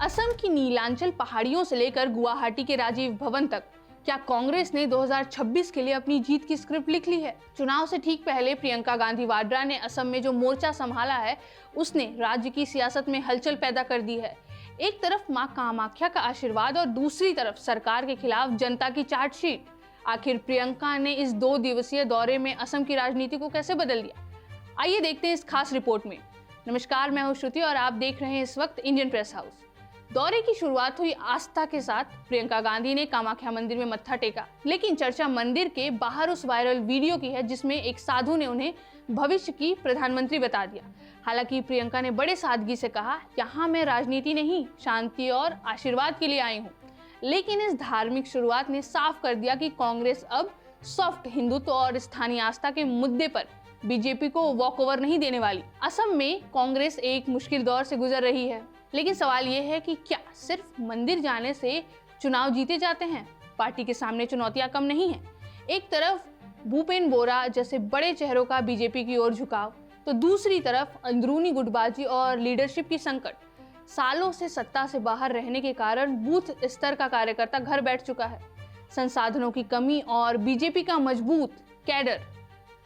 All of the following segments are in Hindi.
असम की नीलांचल पहाड़ियों से लेकर गुवाहाटी के राजीव भवन तक क्या कांग्रेस ने 2026 के लिए अपनी जीत की स्क्रिप्ट लिख ली है? चुनाव से ठीक पहले प्रियंका गांधी वाड्रा ने असम में जो मोर्चा संभाला है उसने राज्य की सियासत में हलचल पैदा कर दी है। एक तरफ मां कामाख्या का आशीर्वाद और दूसरी तरफ सरकार के खिलाफ जनता की चार्जशीट। आखिर प्रियंका ने इस 2 दिवसीय दौरे में असम की राजनीति को कैसे बदल दिया? आइए देखते हैं इस खास रिपोर्ट में। नमस्कार, मैं हूं श्रुति और आप देख रहे हैं इस वक्त इंडियन प्रेस हाउस। दौरे की शुरुआत हुई आस्था के साथ। प्रियंका गांधी ने कामाख्या मंदिर में मत्था टेका, लेकिन चर्चा मंदिर के बाहर उस वायरल वीडियो की है जिसमें एक साधु ने उन्हें भविष्य की प्रधानमंत्री बता दिया। हालांकि प्रियंका ने बड़े सादगी से कहा, यहाँ मैं राजनीति नहीं, शांति और आशीर्वाद के लिए आई हूँ। लेकिन इस धार्मिक शुरुआत ने साफ कर दिया कि कांग्रेस अब सॉफ्ट हिंदुत्व और स्थानीय आस्था के मुद्दे पर बीजेपी को वॉक ओवर नहीं देने वाली। असम में कांग्रेस एक मुश्किल दौर से गुजर रही है, लेकिन सवाल यह है कि क्या सिर्फ मंदिर जाने से चुनाव जीते जाते हैं? पार्टी के सामने चुनौतियां कम नहीं हैं। एक तरफ भूपेन बोरा जैसे बड़े चेहरों का बीजेपी की ओर झुकाव, तो दूसरी तरफ अंदरूनी गुटबाजी और लीडरशिप की संकट। सालों से सत्ता से बाहर रहने के कारण बूथ स्तर का कार्यकर्ता घर बैठ चुका है। संसाधनों की कमी और बीजेपी का मजबूत कैडर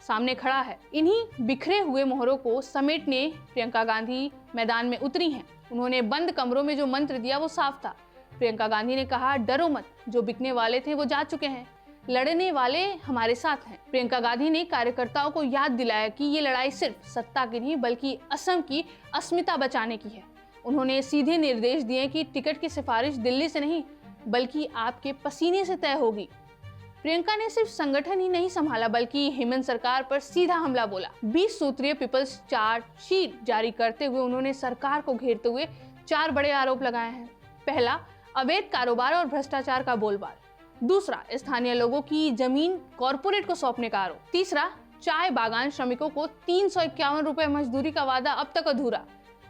सामने खड़ा है। इन्हीं बिखरे हुए मोहरों को समेटने प्रियंका गांधी मैदान में उतरी हैं। उन्होंने बंद कमरों में जो मंत्र दिया वो साफ था। प्रियंका गांधी ने कहा, डरो मत, जो बिकने वाले थे वो जा चुके हैं, लड़ने वाले हमारे साथ हैं। प्रियंका गांधी ने कार्यकर्ताओं को याद दिलाया कि ये लड़ाई सिर्फ सत्ता की नहीं बल्कि असम की अस्मिता बचाने की है। उन्होंने सीधे निर्देश दिए कि टिकट की सिफारिश दिल्ली से नहीं बल्कि आपके पसीने से तय होगी। प्रियंका ने सिर्फ संगठन ही नहीं संभाला बल्कि हेमंत सरकार पर सीधा हमला बोला। 20 सूत्रीय पीपल्स चार्जशीट जारी करते हुए उन्होंने सरकार को घेरते हुए 4 बड़े आरोप लगाए हैं। पहला, अवैध कारोबार और भ्रष्टाचार का बोलबाला। दूसरा, स्थानीय लोगों की जमीन कॉरपोरेट को सौंपने का आरोप। तीसरा, चाय बागान श्रमिकों को 351 रुपए मजदूरी का वादा अब तक अधूरा।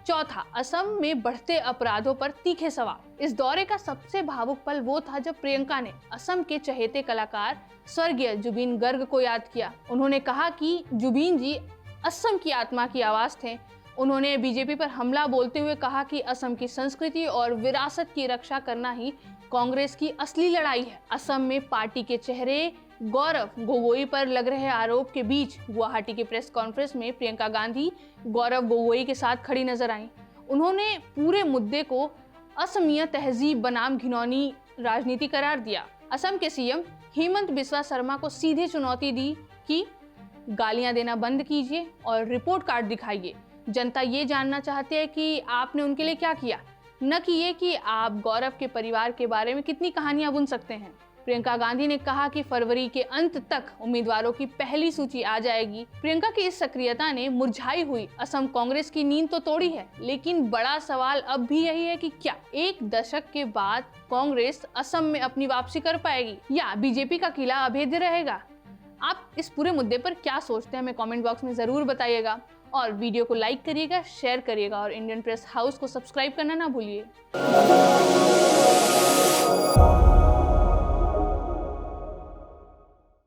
चौथा, असम में बढ़ते अपराधों पर तीखे सवाल। इस दौरे का सबसे भावुक पल वो था जब प्रियंका ने असम के चहेते कलाकार स्वर्गीय जुबीन गर्ग को याद किया। उन्होंने कहा कि जुबीन जी असम की आत्मा की आवाज थे। उन्होंने बीजेपी पर हमला बोलते हुए कहा कि असम की संस्कृति और विरासत की रक्षा करना ही कांग्रेस की असली लड़ाई है। असम में पार्टी के चेहरे गौरव गोगोई पर लग रहे आरोप के बीच गुवाहाटी की प्रेस कॉन्फ्रेंस में प्रियंका गांधी गौरव गोगोई के साथ खड़ी नजर आईं। उन्होंने पूरे मुद्दे को असमिया तहजीब बनाम घिनौनी राजनीति करार दिया। असम के सीएम हेमंत बिस्वा शर्मा को सीधे चुनौती दी कि गालियां देना बंद कीजिए और रिपोर्ट कार्ड दिखाइए। जनता ये जानना चाहती है कि आपने उनके लिए क्या किया, न कि ये कि आप गौरव के परिवार के बारे में कितनी कहानियां बुन सकते हैं। प्रियंका गांधी ने कहा कि फरवरी के अंत तक उम्मीदवारों की पहली सूची आ जाएगी। प्रियंका की इस सक्रियता ने मुरझाई हुई असम कांग्रेस की नींद तो तोड़ी है, लेकिन बड़ा सवाल अब भी यही है कि क्या 1 दशक के बाद कांग्रेस असम में अपनी वापसी कर पाएगी या बीजेपी का किला अभेद्य रहेगा? आप इस पूरे मुद्दे पर क्या सोचते हैं, हमें कमेंट बॉक्स में जरूर बताइएगा और वीडियो को लाइक करिएगा, शेयर करिएगा और इंडियन प्रेस हाउस को सब्सक्राइब करना ना भूलिए।